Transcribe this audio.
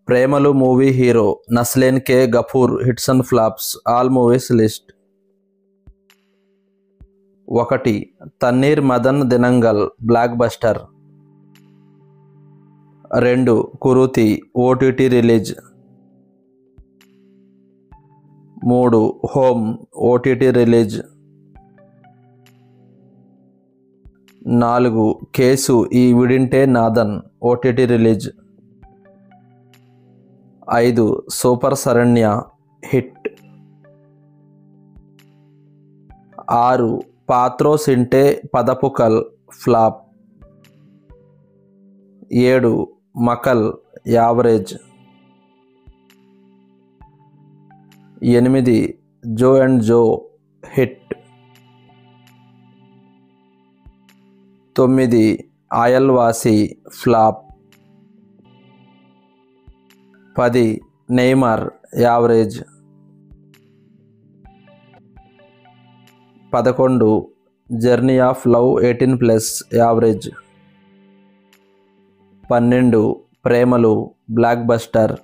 Premalu movie hero Naslen K Gafoor hits and flops all movies list. 1. Thanneer Mathan Dinangal blockbuster. 2. Kuruthi OTT release. 3. Home OTT release. 4. Kesu Ee Veedinte Nadhan OTT release. 5. Super Sharanya hit. 6. Pathros inte Padappukal flop. 7. Makal average. 8. Jo and Jo hit. 9. Ayalvaashi flop. 10. Neymar average. 11. Journey of love 18+ average. 12. Premalu block buster.